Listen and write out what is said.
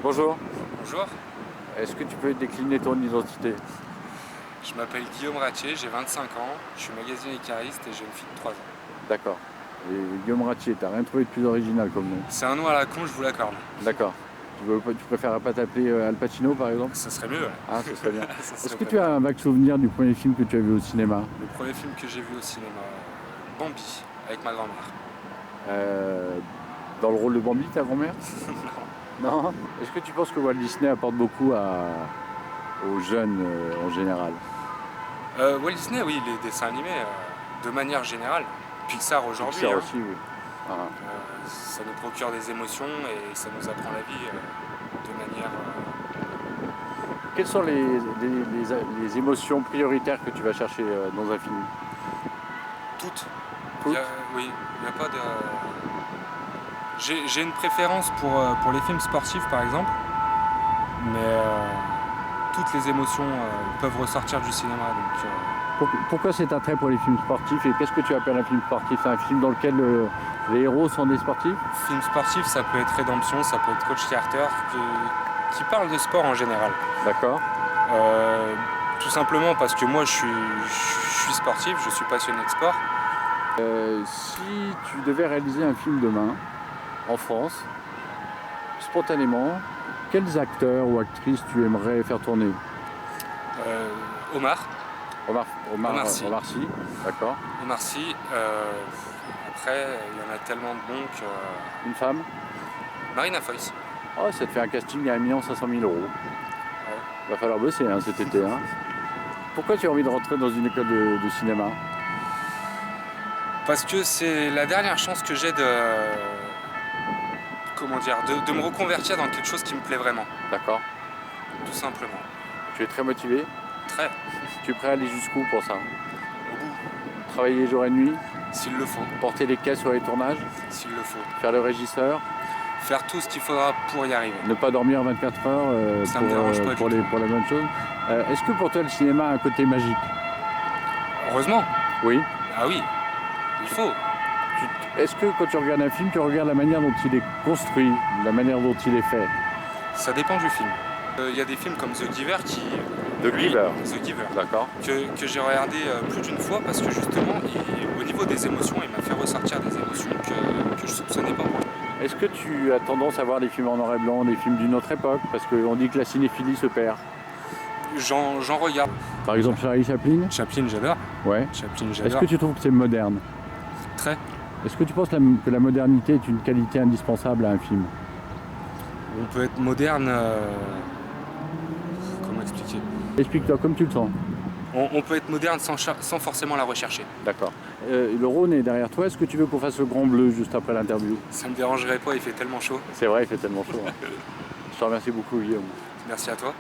Bonjour, Bonjour, est-ce que tu peux décliner ton identité? je m'appelle Guillaume Ratier, j'ai 25 ans, je suis magasinier cariste et j'ai une fille de 3 ans. D'accord. Et Guillaume Ratier, t'as rien trouvé de plus original comme nom? C'est un nom à la con, je vous l'accorde. D'accord. Tu préfères pas t'appeler Al Pacino par exemple? Ça serait mieux, ouais. Ah, ce serait bien. Ça Est-ce serait que pas tu as mal. un vague souvenir du premier film que tu as vu au cinéma? Le premier film que j'ai vu au cinéma, Bambi, avec ma grand-mère. Euh, Dans le rôle de Bambi, ta grand-mère? Non. Est-ce que tu penses que Walt Disney apporte beaucoup aux jeunes en général? Walt Disney, oui, les dessins animés, de manière générale. Pixar aujourd'hui, Pixar hein. aussi, oui. Ah. Ça nous procure des émotions et ça nous apprend la vie de manière... Quelles sont les émotions prioritaires que tu vas chercher dans un film? toutes. Toutes? Oui, il n'y a pas de... J'ai une préférence pour les films sportifs, par exemple, mais toutes les émotions peuvent ressortir du cinéma. Donc, Pourquoi cet attrait pour les films sportifs et qu'est-ce que tu appelles un film sportif? C'est un film dans lequel les héros sont des sportifs? film sportif, ça peut être Rédemption, ça peut être Coach Carter, qui parle de sport en général. D'accord. Tout simplement parce que moi, je suis sportif, je suis passionné de sport. Si tu devais réaliser un film demain, en France, spontanément, quels acteurs ou actrices tu aimerais faire tourner? Omar Omar Sy. Sy, d'accord. Omar Sy. Après, il y en a tellement de bons que... Une femme? Marina Foïs. Oh, ça te fait un casting à 1 500 000 euros. Ouais. Va falloir bosser cet été. Hein. Pourquoi tu as envie de rentrer dans une école de cinéma? Parce que c'est la dernière chance que j'ai de me reconvertir dans quelque chose qui me plaît vraiment, D'accord. tout simplement. Tu es très motivé? Très, Tu es prêt à aller jusqu'où pour ça? au bout, Travailler jour et nuit? s'il le faut, Porter les caisses sur les tournages? s'il le faut. Faire le régisseur? Faire tout ce qu'il faudra pour y arriver. Ne pas dormir 24 heures Ça me dérange pas du pour la bonne chose? Est-ce que pour toi le cinéma a un côté magique? Heureusement, Oui. ah oui, il faut. Est-ce que quand tu regardes un film, tu regardes la manière dont il est construit, la manière dont il est fait? Ça dépend du film. Il y a des films comme The Giver The Giver. The Giver, D'accord. que j'ai regardé plus d'une fois parce que justement, au niveau des émotions, il m'a fait ressortir des émotions que je soupçonnais pas. Est-ce que tu as tendance à voir des films en noir et blanc, des films d'une autre époque? Parce qu'on dit que la cinéphilie se perd. J'en regarde. Par exemple Charlie Chaplin? Chaplin, j'adore. Ouais. Chaplin, Est-ce j'adore. que tu trouves que c'est moderne? Très. Est-ce que tu penses que la modernité est une qualité indispensable à un film? On peut être moderne. Comment expliquer? Explique-toi comme tu le sens. On peut être moderne sans forcément la rechercher. D'accord. Le Rhône est derrière toi. Est-ce que tu veux qu'on fasse le Grand Bleu juste après l'interview? Ça me dérangerait pas, il fait tellement chaud. C'est vrai, il fait tellement chaud. Hein. Je te remercie beaucoup, Guillaume. Merci à toi.